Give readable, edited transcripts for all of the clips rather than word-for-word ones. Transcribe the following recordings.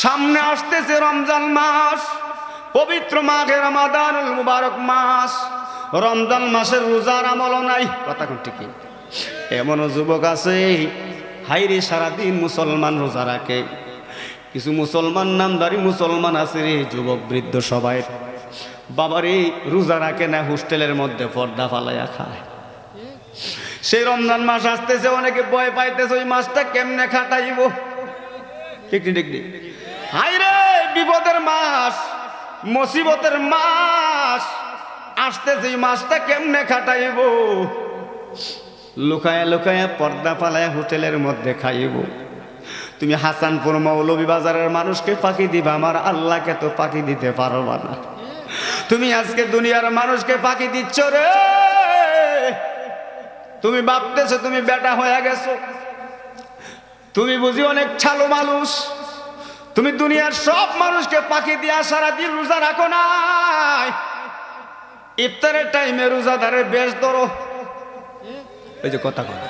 সামনে আসতেছে রমজান মাস, পবিত্র মাঘে রমাদানুল মুবারক মাস। রমজান মাসের রোজার আমল নাই, কথা কোন ঠিক। এমনও যুবক আছে হাইরে সারাদিন মুসলমান রোজা রাখে। কিছু মুসলমান নামদারি মুসলমান আছে রে, যুবক বৃদ্ধ সবাই বাবারে রোজা রাখে না, হোস্টেলের মধ্যে পর্দা ফালাইয়া খায়। সেই রমজান মাস আসতেছে, অনেকে ভয় পাইতেছে ওই মাসটা কেমনে খাটাইব। ঠিক ঠিক ঠিক। হাইরে বিপদের মাস, মুসিবতের মাস আসতেছে, এই মাসটা কেমনে খাটাইব। লুকায়া লুকায়া পর্দা ফালায় হোটেলের মধ্যে খাইব। তুমি হাসানপুর মৌলভী বাজারের মানুষকে ফাঁকি দিবা, আমার আল্লাহকে তো ফাঁকি দিতে পারবা না। তুমি আজকে দুনিয়ার মানুষকে ফাঁকি দিচ্ছ রে। তুমি ভাবতেছো তুমি বেটা হয়ে গেছো, তুমি বুঝি অনেক ছালো মানুষ। তুমি দুনিয়ার সব মানুষকে ফাঁকি দিয়া সারাদিন রোজা রাখো নাই। ইফতারের টাইমে রোজাদারের বেশ ধরো, ওই যে কথা কথা।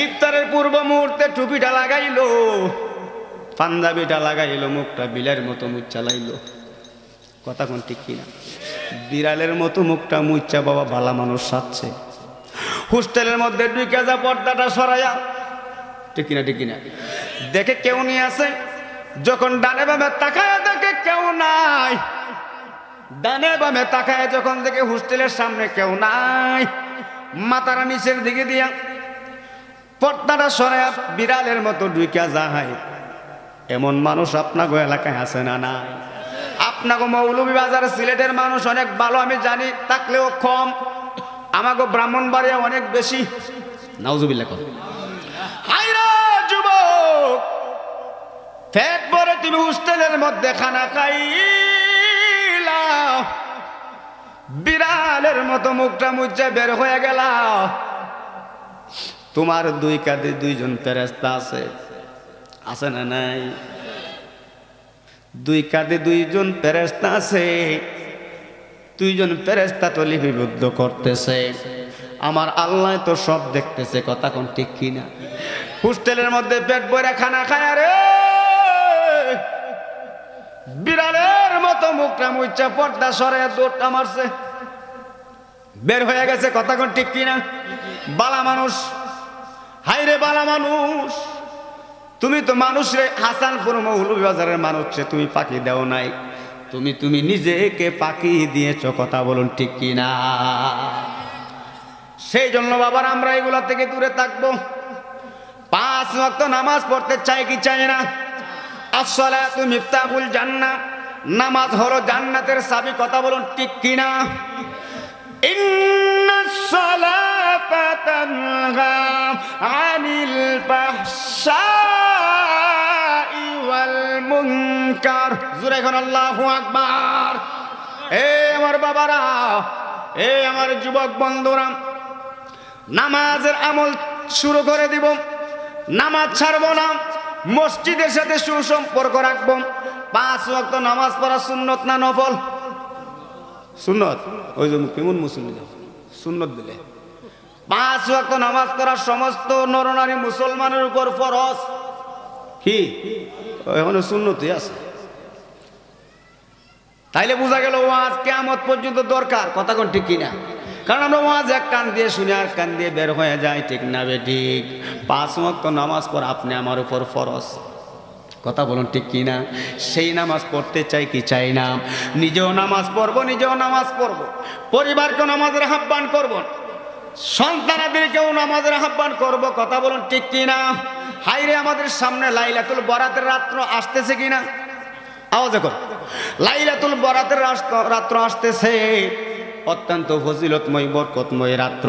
ইফতারের পূর্ব মুহূর্তে টুপিটা লাগাইলো, পাঞ্জাবিটা লাগাইলো, মুখটা বিলের মতো মুখ চালাইলো। কথা কোন ঠিক কিনা? বিড়ালের মতো মুখটা মুচ্চা বাবা ভালা মানুষ সাজছে। হোস্টেলের মধ্যে ঢুকে যা পর্দাটা সরাইয়া, ঠিক কিনা ঠিক কিনা, দেখে কেউ নিয়ে আসে। যখন ডানে বামে তাকায় দেখে কেউ নাই, ডানে বামে তাকায় যখন দেখে হোস্টেলের সামনে কেউ নাই, মাথার নিচের দিকে দিয়া পর্দাটা সরাইয়া বিড়ালের মতো ঢুকে যায়। এমন মানুষ আপনাকে এলাকায় আছে না? না। আপনাকে মৌলভীবাজার সিলেটের মানুষ অনেক ভালো আমি জানি, থাকলেও কম। আমাকে ব্রাহ্মণবাড়িয়া অনেক বেশি। নাউজুবিল্লাহ। হায়রা যুবক, পেট ভরে তুমি হোস্টেলের মধ্যে খানা খাইলা, বিড়ালের মতো মুখটা মুচ্চা বের হয়ে গেল। তোমার দুই কাঁধে দুইজন ফেরেশতা আছে, আছে না নাই? দুই কাঁধে দুইজন ফেরেশতা আছে, দুইজন ফেরেশতা তো লিপিবদ্ধ করতেছে। আমার আল্লাহ তো সব দেখতেছে, কথা কোন ঠিক কিনা? হোস্টেলের মধ্যে পেট ভরে খানা খায় রে, বিড়ালের মতো মুখটা মুচ্চা পর্দা সরে দৌড়টা মারছে, বের হয়ে গেছে। কথা কোন ঠিক কিনা? বালা মানুষ, হাইরে বালা মানুষ। তুমি তো মানুষ রে, হাসানপুর মৌলভীবাজারের মানুষ রে তুমি ফাঁকি দেও নাই, তুমি নিজেকে ফাঁকি দিয়েছ। কথা বলুন ঠিক কিনা? সেই জন্য বাবার আমরা এগুলা থেকে দূরে থাকবো। 5 ওয়াক্ত নামাজ পড়তে চাই কি চাই না? আসসালাতু মিফতাহুল জান্নাহ, নামাজ হলো জান্নাতের চাবি। কথা বলুন ঠিক কিনা? ইন্নাস সালাতা তানহা আনিল ফাহশাই ওয়াল মুনকার। জোরে এখন আল্লাহু আকবার। আমার বাবারা, আমার যুবক বন্ধুরা, নামাজের আমল শুরু করে দিব। নামাজ ছাড়বো না, মসজিদের সাথে সুসম্পর্ক রাখবো। 5 ওয়াক্ত নামাজ পড়া সুন্নত না নফল? সুন্নত। ওই যে কেমন মুসলিম সুন্নত দিলে 5 ওয়াক্ত নামাজ পড়া সমস্ত নরনারী মুসলমানের উপর ফরজ। কি এখন সুন্নতই আছে? তাইলে বোঝা গেল ওয়াজ কিয়ামত পর্যন্ত দরকার। কথা কোন ঠিক কিনা? কারণ আমরা ওয়াজ এক কান দিয়ে শুনে আর কান দিয়ে বের হয়ে যায়, ঠিক না বে ঠিক? 5 ওয়াক্ত নামাজ পড়া আপনি আমার উপর ফরজ। কথা বলুন ঠিক কিনা? সেই নামাজ পড়তে চাই কি চাই না? নিজেও নামাজ পড়বো, পরিবারকেও নামাজের আহ্বান করব, সন্তানাদেরকেও নামাজের আহ্বান করব। কথা বলুন ঠিক কিনা? হাইরে আমাদের সামনে লাইলাতুল বরাতের রাত্র আসতেছে কিনা? আওয়াজ কর। লাইলাতুল বরাতের রাত্র আসতেছে, অত্যন্ত ফজিলতময় বরকতময় রাত্র।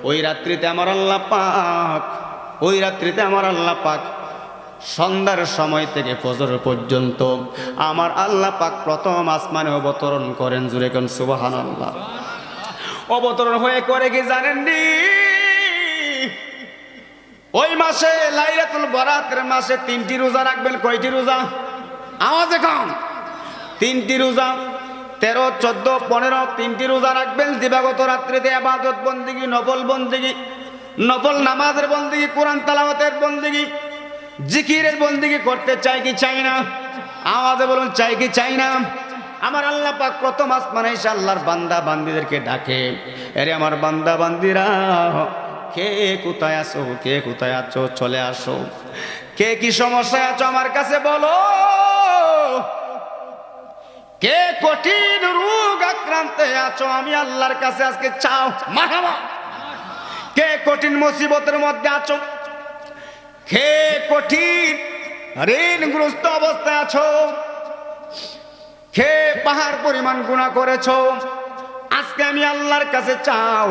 ওই রাত্রিতে আমার আল্লাহ পাক সন্ধ্যার সময় থেকে ফজর পর্যন্ত আমার আল্লাহ পাক প্রথম আসমানে অবতরণ করেন। জুরে কোন সুবহানাল্লাহ। অবতরণ হয়ে করে কি জানেননি? ওই মাসে লাইলাতুল বরাতের মাসে 3টি রোজা রাখবেন। কয়টি রোজা? আওয়াজে কম। 3টি রোজা, 13, 14, 15 3টি রোজা রাখবেন। দিবাগত রাত্রিতে ইবাদত বন্দেগী, নফল বন্দেগী, নফল নামাজের বন্দেগী, কোরআন তেলাওয়াতের বন্দেগী, জিকিরের বন্দেগী করতে চাই কি চাই না? আওয়াজে বলুন, চাই কি চাই না? আমার আল্লাহ পাক প্রথম আসমানে এসে আল্লাহর বান্দা বান্দীদেরকে ডাকে, আরে আমার বান্দা বান্দীরা, কে কোথায় আছো, কে কোথায় আছো, চলে আসো। কে কি সমস্যায় আছো আমার কাছে বলো। কে কঠিন রোগ আক্রান্তে আছো, আমি আল্লাহর কাছে আজকে চাও। মারহাবা। কে কঠিন মুসিবতের মধ্যে আছো, কে কঠিন ঋণগ্রস্ত অবস্থায় আছো, কে পাহাড় পরিমাণ গুনাহ করেছো, আজকে আমি আল্লাহর কাছে চাও।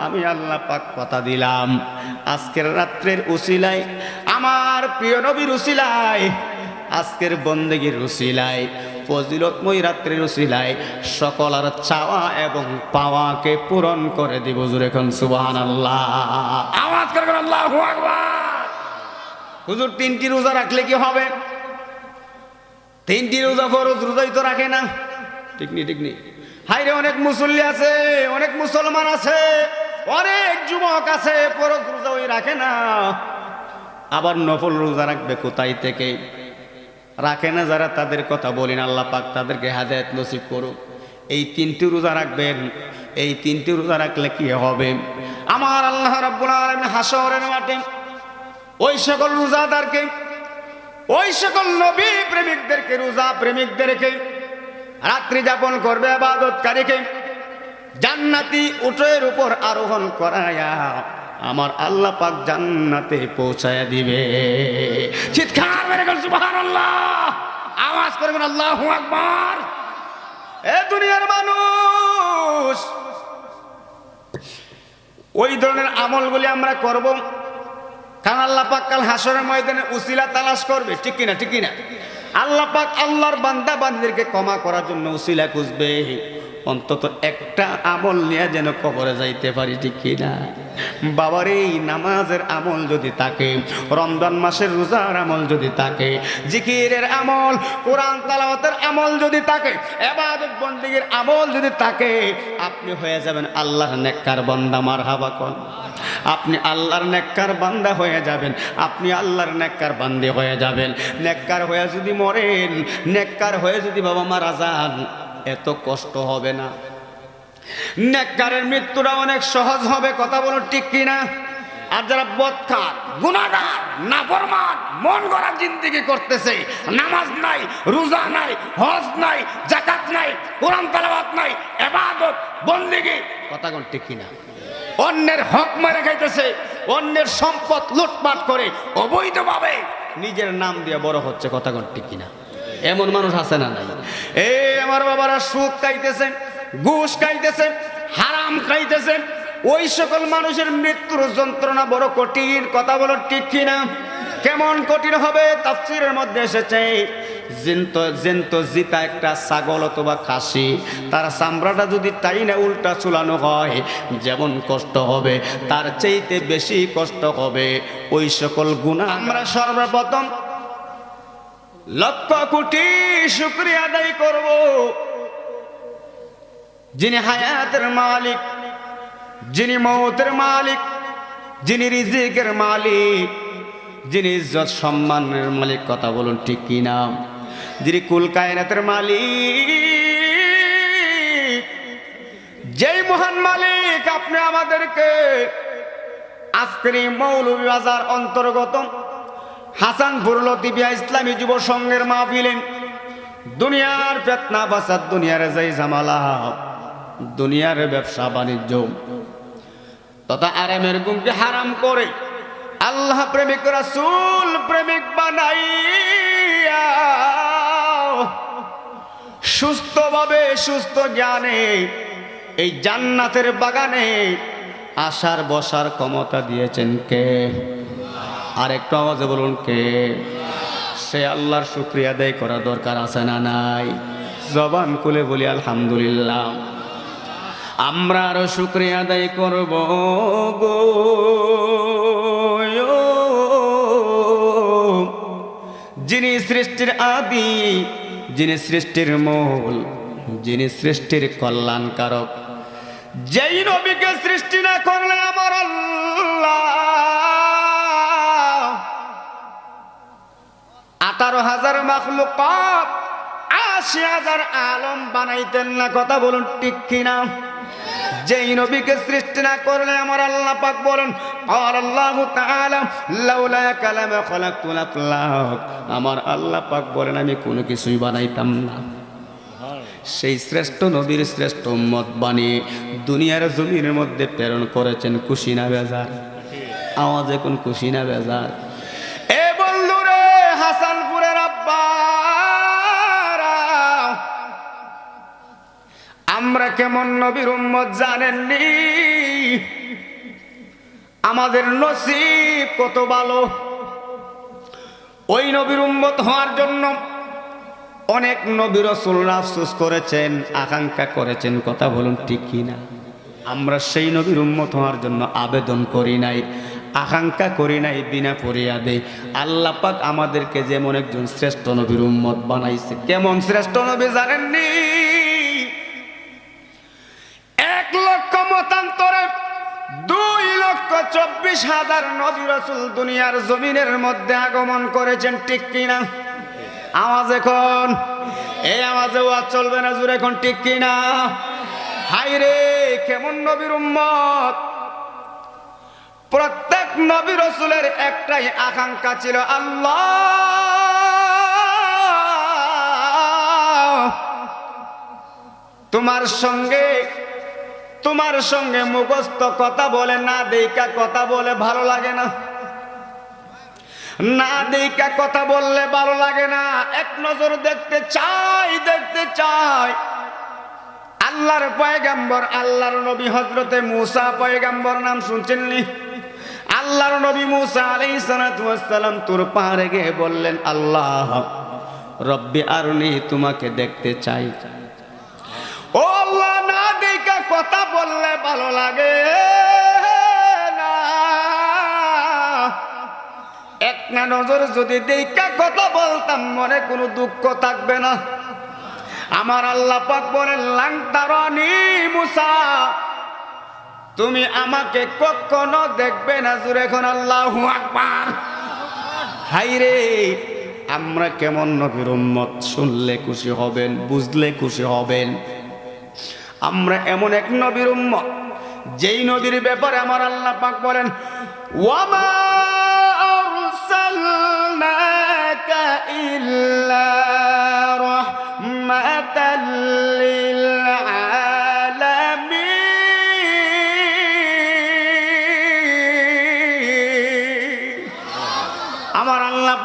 আমি আল্লাহ পাক কথা দিলাম, আজকের রাত্রের উসিলায়, আমার প্রিয় নবীর উসিলায়, আজকের বন্দেগীর উসিলায়, ফজিলতময় রাত্রের উসিলায় সকলের চাওয়া এবং পাওয়াকে পূরণ করে দিব। জোরে কোন সুবহানাল্লাহ। আওয়াজ করে কোন আল্লাহু আকবার। হুজুর 3টি রোজা রাখলে কি হবে? 3টি রোজা ফরজ, রোজাই তো রাখে না। ঠিক নি, ঠিক নি? হাইরে, অনেক মুসল্লি আছে, অনেক মুসলমান আছে, অনেক যুবক আছে, ফরজ রোজা ওই রাখে না। আবার নফল রোজা রাখবে কোথায় থেকে? রাখে না যারা, তাদের কথা বলিন, আল্লাহ পাক তাদেরকে হেদায়েত নসিব করুক। এই 3টি রোজা রাখবেন। এই 3টি রোজা রাখলে কি হবে? আমার আল্লাহ রাব্বুল আলামিন হাশরের মাঠে ওই সকল রোজাদারকে, ওই সকল নবী প্রেমিকদেরকে, রোজা প্রেমিকদেরকে, রাত্রি যাপন করবে ইবাদতকারীকে জান্নাতি উটের উপর আরোহণ করায়া আমার আল্লাহ পাক জান্নাতে পৌঁছায়া দিবে। চিৎকার মেরে বল সুবহানাল্লাহ। আওয়াজ করে বল আল্লাহু আকবার। এ দুনিয়ার মানুষ, ওই ধরনের আমলগুলি আমরা করব, কারণ আল্লাহ পাক কাল হাসরের ময়দানে উসিলা তালাশ করবে। ঠিক কিনা, ঠিক কিনা? আল্লাহ পাক আল্লাহর বান্দা বান্দীদেরকে ক্ষমা করার জন্য উসিলা খুঁজবে। অন্তত একটা আমল নিয়ে যেন কবরে যাইতে পারি। ঠিক কিনা? বাবার এই নামাজের আমল যদি থাকে, রমজান মাসের রোজার আমল যদি থাকে, জিকিরের আমল, কোরআন তেলাওয়াতের আমল যদি থাকে, ইবাদত বন্দেগীর আমল যদি থাকে, আপনি হয়ে যাবেন আল্লাহর নেককার বান্দা। মারহাবা কোন। আপনি আল্লাহর নেককার বান্দা হয়ে যাবেন, আপনি আল্লাহর নেককার বান্দী হয়ে যাবেন। নেককার হয়ে যদি মরেন, নেককার হয়ে যদি বাবা মারা যান, এত কষ্ট হবে না। নেককারের মৃত্যুটা অনেক সহজ হবে। কথা বলো ঠিক কিনা? আর যারা বদকার, গুনাহগার, নাফরমান, মন গড়া জিন্দেগি করতেছে, নামাজ নাই, রোজা নাই, হজ নাই, যাকাত নাই, কোরআন তেলাওয়াত নাই, ইবাদত বন্দেগী, কথা কোন ঠিক কিনা? অন্যের হক মেরে খাইতেছে, অন্যের সম্পদ লুটপাট করে অবৈধভাবে নিজের নাম দিয়ে বড় হচ্ছে। কথা কোন ঠিক কিনা? এমন মানুষ আছে না নাই? এই আমার বাবারা সুদ খাইতেছেন, ঘুষ খাইতেছেন, হারাম খাইতেছেন, ওই সকল মানুষের মৃত্যুর যন্ত্রণা বড় কঠিন। কথা বলো ঠিক কিনা? কেমন কঠিন হবে? তাফসীরের মধ্যে এসেছে, জেন্ত জিতা একটা ছাগল অথবা খাসি, তার চামড়াটা যদি তাই না উল্টা চুলানো হয়, যেমন কষ্ট হবে তার চাইতে বেশি কষ্ট হবে ওই সকল গুনাহ। আমরা সর্বপ্রথম লক্ষ কোটি শুকরিয়া আদায় করব যিনি হায়াতের মালিক, যিনি মওতের মালিক, যিনি রিজিকের মালিক, যিনি ইজ্জত সম্মানের মালিক। কথা বলুন ঠিক কিনা? যিনি কুল কায়নাতের মালিক, যেই মহান মালিক আপনি আমাদেরকে আজকের এই মৌলভীবাজার অন্তর্গত হাসানপুর লতিফিয়া ইসলামী যুব সংঘের মাহফিলে দুনিয়ার ফিতনা ফাসাদ, দুনিয়ার যাই ঝামেলা, দুনিয়ার ব্যবসা বাণিজ্য তথা আরামের গুমকে হারাম করে আল্লাহ প্রেমিক, রাসূল প্রেমিক বানাইয়া সুস্থভাবে, সুস্থ জ্ঞানে এই জান্নাতের বাগানে আসার বসার ক্ষমতা দিয়েছেন কে? আর একটু আওয়াজে বলুন কে? সে আল্লাহর শুকরিয়া আদায় করা দরকার আছে না নাই? জবান খুলে বলি আলহামদুলিল্লাহ। আমরা আরো শুকরিয়া আদায় করব গো, যিনি সৃষ্টির আদি, যিনি সৃষ্টির মূল, যিনি সৃষ্টির কল্যাণকারক, যেই নবীকে সৃষ্টি না করলে আমার আল্লাহ 18,000 মাখলুকাত, 80,000 আলম বানাইতেন না। কথা বলুন ঠিক কিনা? যেই নবীকে সৃষ্টি না করলে আমার আল্লাহ পাক বলেন, আর আল্লাহ তাআলা লাউলা কালামা খালাকতুল আফলাক, আমার আল্লাহ পাক বলেন আমি কোনো কিছুই বানাইতাম না। সেই শ্রেষ্ঠ নবীর শ্রেষ্ঠ উম্মত বানিয়ে দুনিয়ার জমিনের মধ্যে প্রেরণ করেছেন। খুশি না বেজার? আওয়াজ এখন খুশি না বেজার? এ বন্ধুরে, হাসানপুরের আব্বারা, আমরা কেমন নবীর উম্মত জানেননি? আমাদের নসিব কত ভালো। ওই নবীর উম্মত হওয়ার জন্য অনেক নবী রাসূলরা আফসোস করেছেন, আকাঙ্ক্ষা করেছেন। কথা বলুন ঠিক কিনা? আমরা সেই নবীর উম্মত হওয়ার জন্য আবেদন করি নাই, আকাঙ্ক্ষা করি নাই বিনা ফরিয়াদে। আল্লাহ পাক আমাদেরকে যেমন একজন শ্রেষ্ঠ নবীর উম্মত বানাইছে। কেমন শ্রেষ্ঠ নবী জানেননি? 1 লক্ষ মতান্তরে 2,24,000 নবী রাসূল দুনিয়ার জমিনের মধ্যে আগমন করেছেন। ঠিক কিনা? আওয়াজ এখন, এই আওয়াজে ওয়াজ চলবে না, জোরে এখন ঠিক কিনা? হায়রে কেমন নবীর উম্মত! প্রত্যেক নবী রাসূলের একটাই আকাঙ্ক্ষা ছিল, আল্লাহ তোমার সঙ্গে মুখস্থ কথা বলে না, দেখা কথা বলে ভালো লাগে না, না দেখা কথা বললে ভালো লাগে না। এক নজর দেখতে চাই। আল্লাহর পয়গম্বর, আল্লাহর নবী হযরতে মূসা পয়গম্বর, নাম শুনছেননি? আল্লাহর নবী মূসা আলাইহিস সালাতু ওয়াস সালাম তুর পাহাড়ে গিয়ে বললেন, আল্লাহ রব্বি আরনি, তোমাকে দেখতে চাই। ও আল্লাহ, না দেখা কথা বললে ভালো লাগে না, এক না নজর যদি দেখা কথা বলতাম মনে কোনো দুঃখ থাকবে না। আমার আল্লাহ পাক বলেন, লাং তারানি মূসা, তুমি আমাকে কখনো দেখবে না। জোরে এখন আল্লাহু আকবার। হায়রে আমরা কেমন নবীর উম্মত! শুনলে খুশি হবেন, বুঝলে খুশি হবেন। আমরা এমন এক নবীর উম্মত, যেই নবীর ব্যাপারে আমার আল্লাহ পাক বলেন, ওয়ামা আরসালনাকা ইল্লা রাহমাতাল লিল আলামিন। আমার আল্লাহ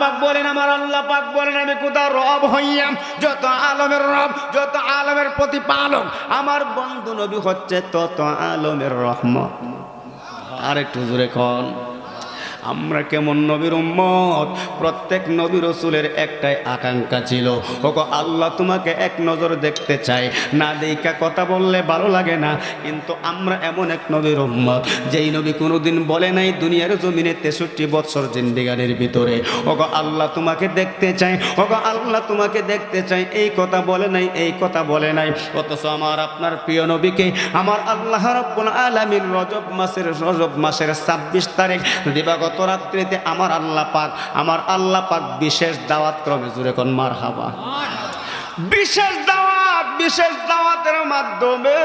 পাক বলেন, আমি কোথা রব হইয়াম, যত আলমের রব, যত আলমের প্রতিপালক। আমার বন্ধু নবী হচ্ছে তত আলমের রহমত। আর একটু জোরে কোন, আমরা কেমন নবীর উম্মত! প্রত্যেক নবী রাসূলের একটাই আকাঙ্ক্ষা ছিল, ওগো আল্লাহ তোমাকে এক নজর দেখতে চাই, না দেখা কথা বললে ভালো লাগে না। কিন্তু আমরা এমন এক নবীর উম্মত, যেই নবী কোনোদিন বলে নাই দুনিয়ার জমিনে 63 বছর জিন্দেগানির ভিতরে, ওগো আল্লাহ তোমাকে দেখতে চাই, ওগো আল্লাহ তোমাকে দেখতে চাই, এই কথা বলে নাই, এই কথা বলে নাই। অথচ আমার আপনার প্রিয় নবীকে আমার আল্লাহ রাব্বুল আলামিন রজব মাসের 26 তারিখ দিবাগত রাত্রিতে আমার আল্লাহ পাক বিশেষ দাওয়াত ক্রমে, জুড়ে কোন মারহাবা, বিশেষ দাওয়াতের মাধ্যমে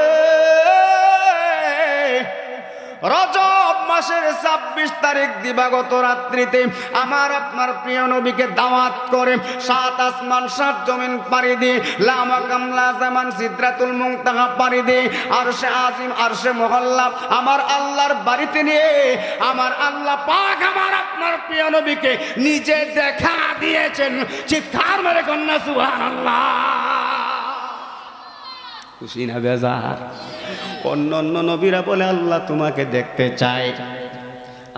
রজব মাসের 26 তারিখ দিবাগত রাত্রিতে আমার আপনার প্রিয় নবীকে দাওয়াত করে 7 আসমান 7 জমিন পাড়ি দিয়ে লা মাকাম লা জামান সিদরাতুল মুনতাহা পাড়ি দিয়ে আরশে আজিম আরশে মুআল্লা আমার আল্লাহর বাড়িতে নিয়ে আমার আল্লাহ পাক আমার আপনার প্রিয় নবীকে নিজে দেখা দিয়েছেন। চিৎকার মেরে কন্যা সুবহানাল্লাহ। খুশি না বেজার? অন্য নবীরা বলে আল্লাহ তোমাকে দেখতে চাই,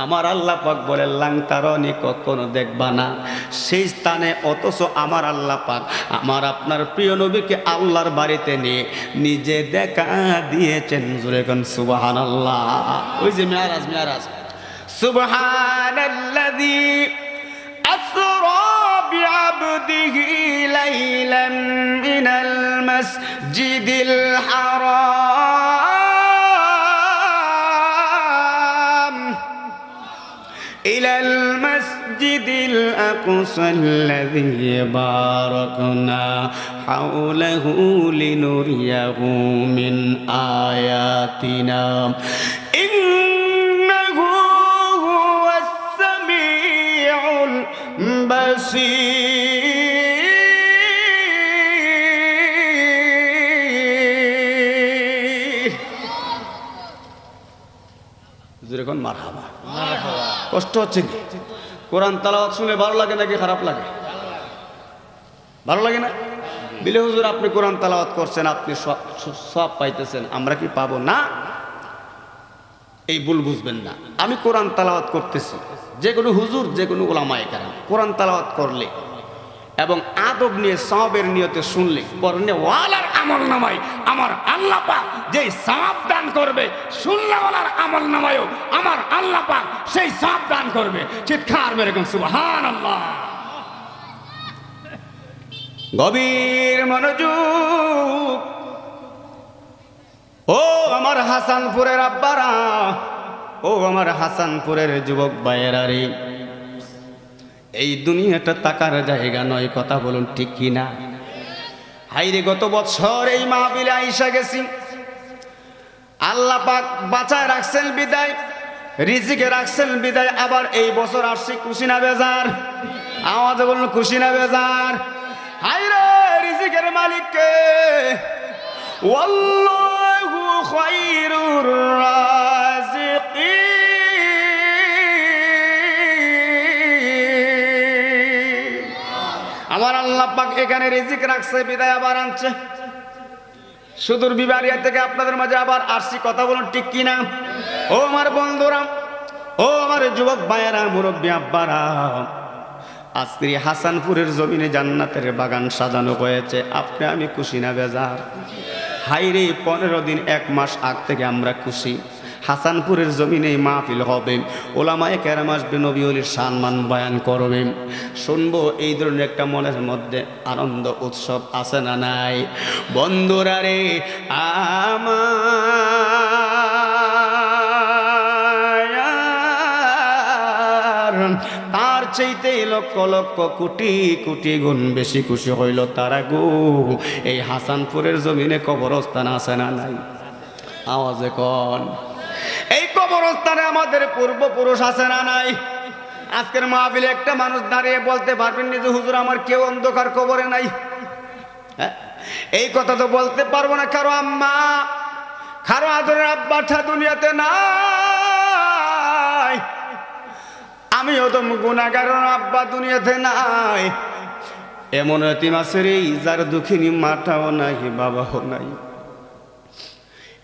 আমার আল্লাহ পাক বলে লাং তারানি, কখনো দেখবা না সেই স্থানে। অথচ আমার আল্লাহ পাক আমার আপনার প্রিয় নবীকে আল্লাহর বাড়িতে নিয়ে নিজে দেখা দিয়েছেন। জোরে কোন সুবহানাল্লাহ। ওই যে মেরাজ সুবহানাল্লাযী আসরা বিআবদিহি লাইলাম মিনাল মাসজিদিল হারাম ইলাল মাসজিদিল الأقصى الذي باركنا حوله لنريه من آياتنا إنه هو السميع البصير যেরকম মারহাবা কষ্ট হচ্ছে কি কোরআন তেলাওয়াত শুনে ভালো লাগে নাকি খারাপ লাগে ভালো লাগে না বিলে হুজুর আপনি কোরআন তেলাওয়াত করছেন আপনি সব পাইতেছেন আমরা কি পাবো না এই ভুল বুঝবেন না আমি কোরআন তেলাওয়াত করতেছি যে কোনো হুজুর যে কোনো উলামায়ে কেরাম কোরআন তেলাওয়াত করলে এবং আদব নিয়ে সওয়াবের নিয়তে শুনলে পরনে ওয়ালার আমলনামায় আমার আল্লাহ পাক যেই সওয়াব দান করবে শুনলেওয়ালার আমলনামায়ও আমার আল্লাহ পাক সেই সওয়াব দান করবে চিৎকার মেরে কোন সুবহানাল্লাহ গভীর মনোযোগ ও আমার হাসানপুরের আব্বারা ও আমার হাসানপুরের যুবক ভাইয়েরা রে এই দুনিয়াটা টাকার জায়গা নয় কথা বলুন ঠিক কি না হাইরে গত বছর এই মাহফিলে আইসা গেছি আল্লাহ পাক বাঁচায় রাখছেন বিদায় রিজিকে রাখছেন বিদায় আবার এই বছর আসছি খুশি না বেজার আওয়াজে বলুন খুশি না বেজার হাইরে রিজিকের মালিককে ওয়াল্লাহু খায়রুর রাজিকিন আমার আল্লাহ পাক এখানে রিজিক রাখছে বিদায় আবার আনছে সুদূর বিবারিয়া থেকে আপনাদের মাঝে আবার আসছি কথা বলুন ঠিক কিনা ও আমার বন্ধুরা ও আমার যুবক ভাইয়েরা মুরব্বী আব্বারা আজকে হাসানপুরের জমিনে জান্নাতের বাগান সাজানো হয়েছে আপনি আমি খুশি না বেজার হাইরে 15 দিন 1 মাস আগ থেকে আমরা খুশি হাসানপুরের জমিনে মাহফিল হবে ওলামায়ে কেরাম আসবে নবী ওলির সম্মান বয়ান করবে শুনবো এই ধরনের একটা মনের মধ্যে আনন্দ উৎসব আছে না নাই বন্ধুরা রে আমার তার চাইতে লক্ষ লক্ষ কোটি কোটি গুণ বেশি খুশি হইল তারা গো এই হাসানপুরের জমিনে কবরস্থান আছে না নাই আওয়াজে কোন এই কবরস্থানে আমাদের পূর্বপুরুষ আছে না নাই আজকের মাহফিলে একটা মানুষ দাঁড়িয়ে বলতে পারবেন না যে হুজুর আমার কেউ অন্ধকার কবরে নাই এই কথা তো বলতে পারবো না কারো আম্মা কারো আদরের আব্বাটা দুনিয়াতে নাই আমিও তো গুনাহগার আব্বা দুনিয়াতে নাই এমন এতিম আছে রে যার দুঃখিনী মাটাও নাই বাবাও নাই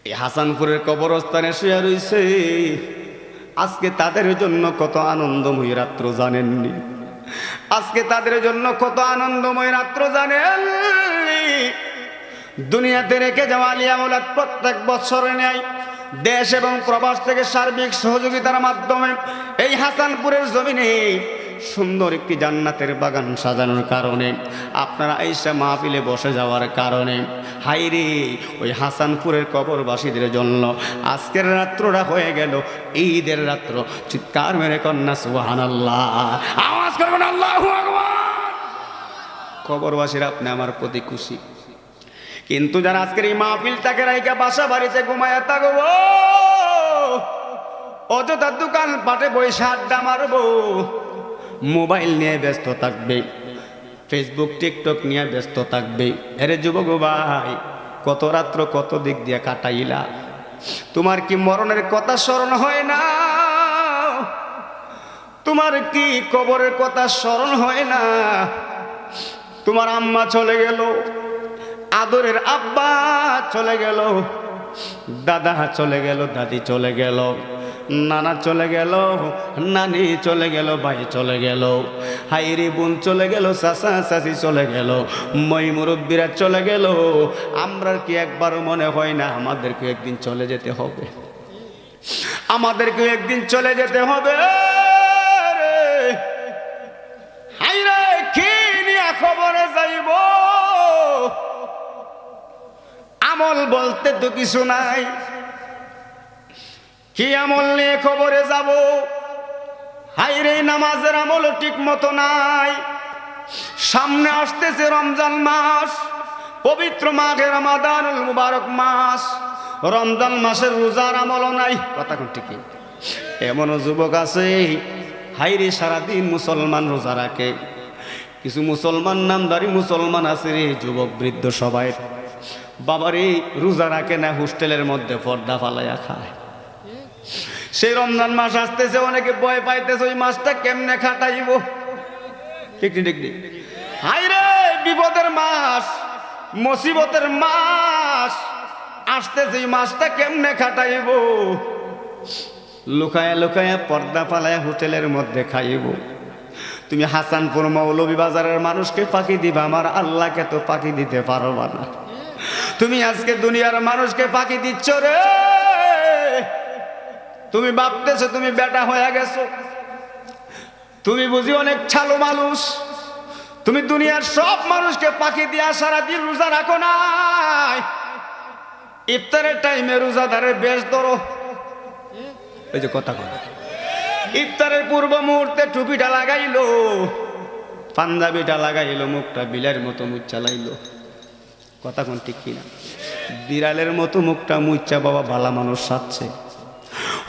এই হাসানপুরের কবরস্থানে শুয়ে রয়েছে আজকে তাদের জন্য কত আনন্দময় রাত্র জানেননি আজকে তাদের জন্য কত আনন্দময় রাত্র জানেননি দুনিয়াতে রেখে যাওয়া আলিয়া মাওলাদ প্রত্যেক বছরে নেয় দেশ এবং প্রবাস থেকে সার্বিক সহযোগিতার মাধ্যমে এই হাসানপুরের জমিনে সুন্দর একটি জান্নাতের বাগান সাজানোর কারণে আপনারা আইসা মাহফিলে বসে যাওয়ার কারণে হাইরে ওই হাসানপুরের কবরবাসীদের জন্য আজকের রাত্রটা হয়ে গেল ঈদের রাত্র চিৎকার মেরে কন্যা সুবহানাল্লাহ আওয়াজ করবেন আল্লাহু আকবার কবরবাসীরা আপনি আমার প্রতি খুশি কিন্তু যারা আজকের এই মাহফিলটাকে রাইকা বাসা বাড়িতে ঘুমায়া থাকবো অযথা দোকান পাটে বসে আড্ডা মারবো মোবাইল নিয়ে ব্যস্ত থাকবে ফেসবুক টিকটক নিয়ে ব্যস্ত থাকবে আরে যুবক ভাই কত রাত্র কত দিক দিয়ে কাটাইলা তোমার কি মরণের কথা স্মরণ হয় না তোমার কি কবরের কথা স্মরণ হয় না তোমার আম্মা চলে গেল আদরের আব্বা চলে গেল দাদা চলে গেল দাদি চলে গেল নানা চলে গেল নানি চলে গেল ভাই চলে গেল হাইরি বোন চলে গেল চাচা চাচি চলে গেল মই মুরব্বীরা চলে গেল আমরা কি একবার মনে হয় না আমাদেরকে একদিন চলে যেতে হবে আমাদেরকে একদিন চলে যেতে হবে হাইরে কি নিয়ে খবরে যাইব আমল বলতে তো কিছু নাই কি আমল নিয়ে খবরে যাব হাইরে নামাজের আমল ঠিক মতো নাই। সামনে আসতেছে রমজান মাস, পবিত্র মাঘে রমাদানুল মুবারক মাস। রমজান মাসের রোজার আমল নাই, কথা কোন ঠিক। এমনও যুবক আছে হাইরে সারাদিন মুসলমান রোজা রাখে। কিছু মুসলমান নামদারি মুসলমান আছে রে, যুবক বৃদ্ধ সবাই বাবারে রোজা রাখে না, হোস্টেলের মধ্যে পর্দা ফালাইয়া খায়। সেই রমজান মাস আসতেছে, অনেকে ভয় পাইতেছে ওই মাসটা কেমনে খাটাইব। ঠিক ঠিক ঠিক। হাইরে বিপদের মাস, মুসিবতের মাস আসতেছে, এই মাসটা কেমনে খাটাইব। লুকায়া লুকায়া পর্দা ফালায়া হোটেলের মধ্যে খাইব। তুমি হাসানপুর মৌলভী বাজারের মানুষকে ফাঁকি দিবা, আমার আল্লাহকে তো ফাঁকি দিতে পারবা না। তুমি আজকে দুনিয়ার মানুষকে ফাঁকি দিচ্ছ রে। তুমি ভাবতেছো তুমি বেটা হয়ে গেছো, তুমি বুঝি অনেক ছালো মানুষ। তুমি দুনিয়ার সব মানুষকে ফাঁকি দিয়া সারাদিন রোজা রাখো নাই। ইফতারের টাইমে রোজাদারের বেশ ধরো, ওই যে কথা কথা। ইফতারের পূর্ব মুহূর্তে টুপিটা লাগাইলো, পাঞ্জাবিটা লাগাইলো, মুখটা বিলের মতো মুখ চালাইলো। কথা কোন ঠিক কিনা? বিড়ালের মতো মুখটা মুচ্চা বাবা ভালা মানুষ সাজছে।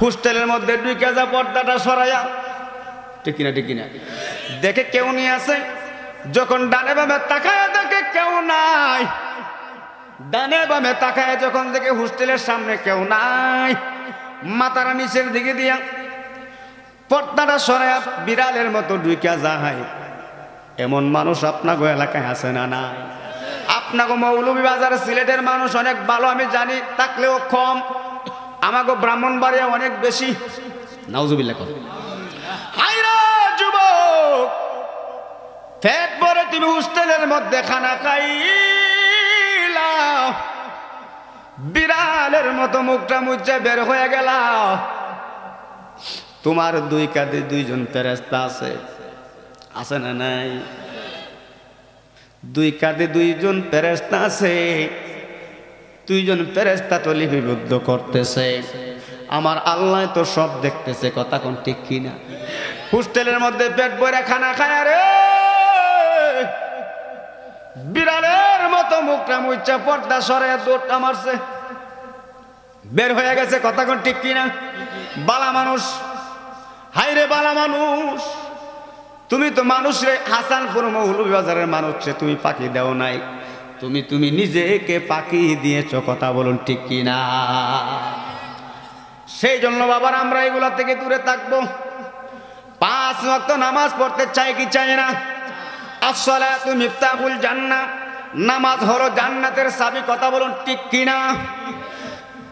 হোস্টেলের মধ্যে ঢুকে যা পর্দাটা সরাইয়া, ঠিক কিনা ঠিক কিনা, দেখে কেউ নিয়ে আসে। যখন ডানে বামে তাকায় দেখে কেউ নাই, ডানে বামে তাকায় যখন দেখে হোস্টেলের সামনে কেউ নাই, মাথারা নিচের দিকে দিয়া পর্দাটা সরাইয়া বিড়ালের মতো ঢুকে যায়। এমন মানুষ আপনাকে এলাকায় আছে না? না। আপনাকে মৌলভী বাজার সিলেটের মানুষ অনেক ভালো আমি জানি, থাকলেও কম। আমাকে ব্রাহ্মণবাড়িয়া অনেক বেশি। নাউজুবিল্লাহ। হায়রা যুবক, পেট ভরে তুমি হোস্টেলের মধ্যে খানা খাইলা, বিড়ালের মতো মুখটা মুচ্চা বের হয়ে গেল। তোমার দুই কাঁধে দুইজন ফেরেশতা আছে, আছে না নাই? দুই কাঁধে দুইজন ফেরেশতা আছে। দুইজন ফেরেশতা তো লিপিবদ্ধ করতেছে, আমার আল্লাহ তো সব দেখতেছে। কথা কোন ঠিক কিনা? হোস্টেলের মধ্যে পেট ভরে খানা খায় রে, বিড়ালের মতো মুখটা মুচ্চা পর্দা সরে দৌড়টা মারছে, বের হয়ে গেছে। কথা কোন ঠিক কিনা? বালা মানুষ, হাইরে বালা মানুষ। তুমি তো মানুষ রে, হাসানপুর মৌলভী বাজারের মানুষ রে তুমি ফাঁকি দেও নাই, তুমি নিজেকে ফাঁকি দিয়েছ। কথা বলুন ঠিক কিনা? সেই জন্য বাবার আমরা এগুলা থেকে দূরে থাকবো। 5 ওয়াক্ত নামাজ পড়তে চাই কি চাই না? আসসালাতু মিফতাহুল জান্নাহ, নামাজ হলো জান্নাতের চাবি। কথা বলুন ঠিক কিনা?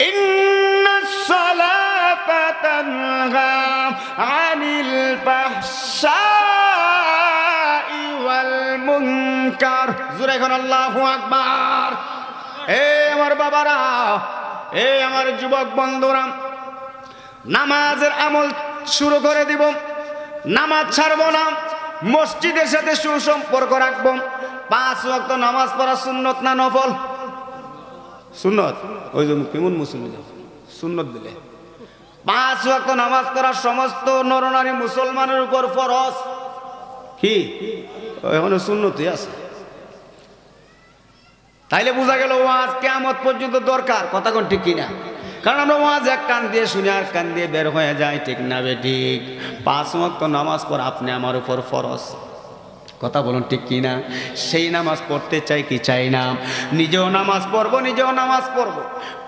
ইন্নাস সালাতা তানহা আনিল ফাহশাই ওয়াল মুনকার। জোরে এখন আল্লাহু আকবার। আমার বাবারা, আমার যুবক বন্ধুরা, নামাজের আমল শুরু করে দিব। নামাজ ছাড়বো না, মসজিদের সাথে সুসম্পর্ক রাখবো। 5 ওয়াক্ত নামাজ পড়া সুন্নত না নফল? সুন্নত। ওই যে কেমন মুসলমান সুন্নত দিলে 5 ওয়াক্ত নামাজ পড়া সমস্ত নরনারী মুসলমানের উপর ফরজ। কি এখন সুন্নতই আছে? তাইলে বোঝা গেল ওয়াজ কিয়ামত পর্যন্ত দরকার। কথা কোন ঠিক কিনা? কারণ আমরা ওয়াজ এক কান দিয়ে শুনি আর কান দিয়ে বের হয়ে যায়, ঠিক না বে ঠিক? 5 ওয়াক্ত নামাজ পড়া আপনি আমার উপর ফরজ। কথা বলুন ঠিক কিনা? সেই নামাজ পড়তে চাই কি চাই না? নিজেও নামাজ পড়বো,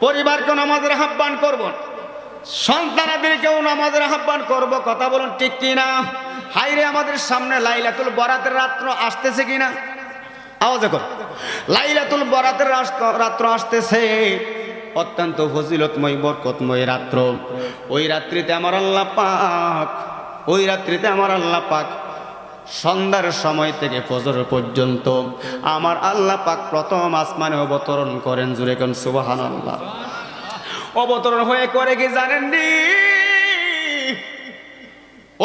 পরিবারকেও নামাজের আহ্বান করব, সন্তানাদেরকেও নামাজের আহ্বান করব। কথা বলুন ঠিক কিনা? হাইরে আমাদের সামনে লাইলাতুল বরাতের রাত্র আসতেছে কিনা? আওয়াজ করো। লাইলাতুল বরাতের রাত্র আসতেছে, অত্যন্ত ফজিলতময় বরকতময় রাত্র। ওই রাত্রিতে আমার আল্লাহ পাক সন্ধ্যার সময় থেকে ফজর পর্যন্ত আমার আল্লাহ পাক প্রথম আসমানে অবতরণ করেন। জুরে কোন সুবহানাল্লাহ। অবতরণ হয়ে করে কি জানেননি?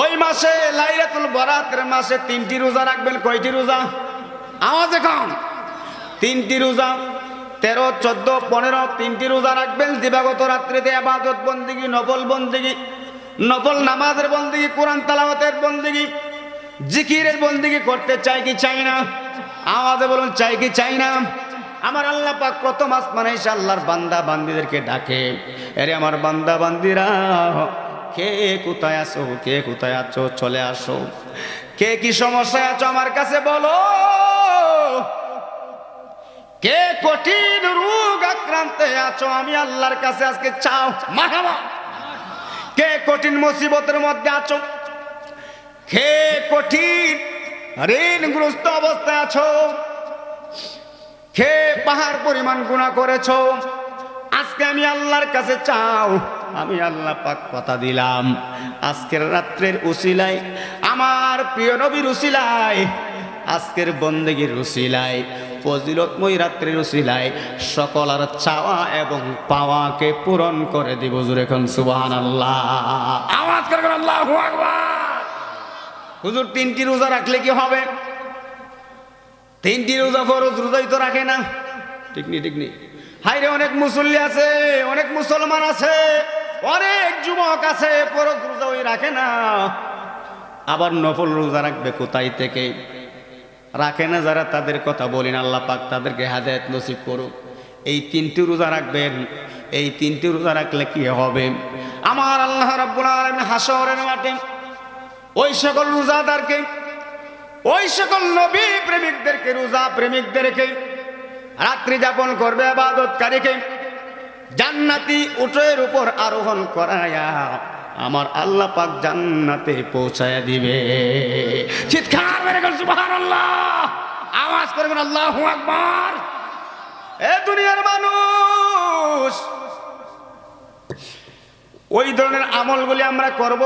ওই মাসে লাইলাতুল বরাতের মাসে 3টি রোজা রাখবেন। কয়টি রোজা? আওয়াজ এখন। 3টি রোজা, 13, 14, 15, 3টি রোজা রাখবেন। দিবাগত রাত্রিতে ইবাদত বন্দেগী, নফল বন্দেগী, নফল নামাজের বন্দেগী, কোরআন তেলাওয়াতের বন্দেগী, জিকিরের বন্দেগী করতে চাই কি চাই না? আওয়াজে বলুন, চাই কি চাই না? আমার আল্লাহ পাক প্রথম আসমানে এসে আল্লাহর বান্দা বান্দীদেরকে ডাকে, আরে আমার বান্দা বান্দীরা, কে কোথায় আছো, কে কোথায় আছো, চলে আসো। কে কি সমস্যায় আছো আমার কাছে বলো। কে কঠিন রোগ আক্রান্তে আছো, আমি আল্লাহর কাছে আজকে চাও। মারহাবা। কে কঠিন মুসিবতের মধ্যে আছো, কে কঠিন ঋণগ্রস্ত অবস্থায় আছো, কে পাহাড় পরিমাণ গুনাহ করেছো, আজকে আমি আল্লাহর কাছে চাও। আমি আল্লাহ পাক কথা দিলাম, আজকের রাত্রের উসিলায়, আমার প্রিয় নবীর উসিলায়, আজকের বন্দেগীর উসিলায়, ফজিলতময় রাত্রির উসিলায় সকল আর চাওয়া এবং পাওয়াকে পূরণ করে দিব। জোরে কোন সুবহানাল্লাহ। আওয়াজ করে কোন আল্লাহু আকবার। হুজুর 3টি রোজা রাখলে কি হবে? 3টি রোজা ফরজ, রোজাই তো রাখে না। ঠিক নি, ঠিক নি? হাইরে, অনেক মুসল্লি আছে, অনেক মুসলমান আছে, অনেক যুবক আছে, ফরজ রোজা ওই রাখে না। আবার নফল রোজা রাখবে কোথায় থেকে? রাখে না যারা, তাদের কথা বলেন, আল্লাহ পাক তাদেরকে হেদায়েত নসিব করুক। এই 3টি রোজা রাখবেন। এই 3টি রোজা রাখলে কি হবে? আমার আল্লাহ রাব্বুল আলামিন হাশরের মাঠে ওই সকল রোজাদারকে, ওই সকল নবী প্রেমিকদেরকে, রোজা প্রেমিকদেরকে, রাত্রি যাপন করবে ইবাদতকারীকে জান্নাতি উটের উপর আরোহণ করায়া আমার আল্লাহ পাক জান্নাতে পৌঁছায়া দিবে। চিৎকার মেরে বলুন সুবহানাল্লাহ। আওয়াজ করে বলুন আল্লাহু আকবার। এ দুনিয়ার মানুষ, ওই ধরনের আমলগুলি আমরা করব,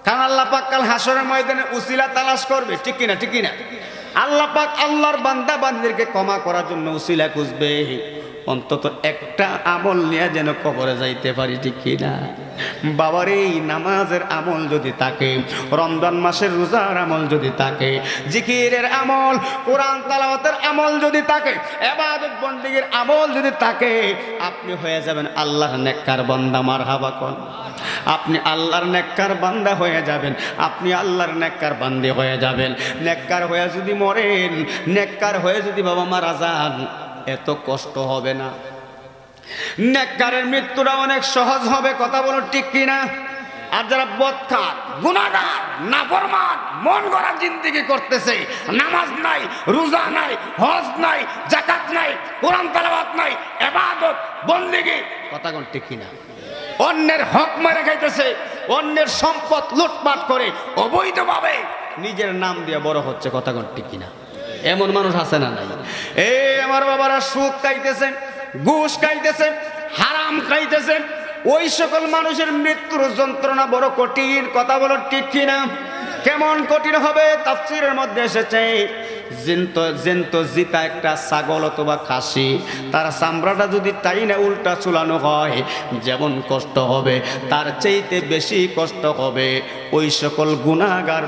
কারণ আল্লাহ পাক কাল হাসরের ময়দানে উসিলা তালাশ করবে। ঠিক কিনা, ঠিক কিনা? আল্লাহ পাক আল্লাহর বান্দা বান্দীদেরকে ক্ষমা করার জন্য উসিলা খুঁজবে। অন্তত একটা আমল নিয়ে যেন কবরে যাইতে পারি। ঠিক কিনা? বাবার এই নামাজের আমল যদি থাকে, রমজান মাসের রোজার আমল যদি থাকে, জিকিরের আমল, কোরআন তেলাওয়াতের আমল যদি থাকে, ইবাদত বন্দেগীর আমল যদি থাকে, আপনি হয়ে যাবেন আল্লাহর নেককার বান্দা। মারহাবা কোন। আপনি আল্লাহর নেককার বান্দা হয়ে যাবেন, আপনি আল্লাহর নেককার বান্দী হয়ে যাবেন। নেককার হয়ে যদি মরেন, নেককার হয়ে যদি বাবা মারা যান, এত কষ্ট হবে না। নেককারের মৃত্যুটা অনেক সহজ হবে। কথা বলো ঠিক কিনা? আর যারা বদকার, গুনাহগার, নাফরমান, মন গড়া জিন্দেগি করতেছে, নামাজ নাই, রোজা নাই, হজ নাই, যাকাত নাই, কোরআন তেলাওয়াত নাই, ইবাদত বন্দেগী, কথা কোন ঠিক কিনা? অন্যের হক মেরে খাইতেছে, অন্যের সম্পদ লুটপাট করে অবৈধভাবে নিজের নাম দিয়ে বড় হচ্ছে। কথা কোন ঠিক কিনা? এমন মানুষ আছে না নাই? এই আমার বাবারা সুদ খাইতেছেন, ঘুষ খাইতেছেন, হারাম খাইতেছেন, ওই সকল মানুষের মৃত্যুর যন্ত্রণা বড় কঠিন। কথা বলো ঠিক কিনা? কেমন কঠিন হবে? তাফসীরের মধ্যে এসেছে, জেন্ত জিতা একটা ছাগল অথবা খাসি, তার চামড়াটা যদি টাইনে উল্টা চুলানো হয়, যেমন কষ্ট হবে, তার চাইতে বেশি কষ্ট হবে ওই সকল গুনাহগার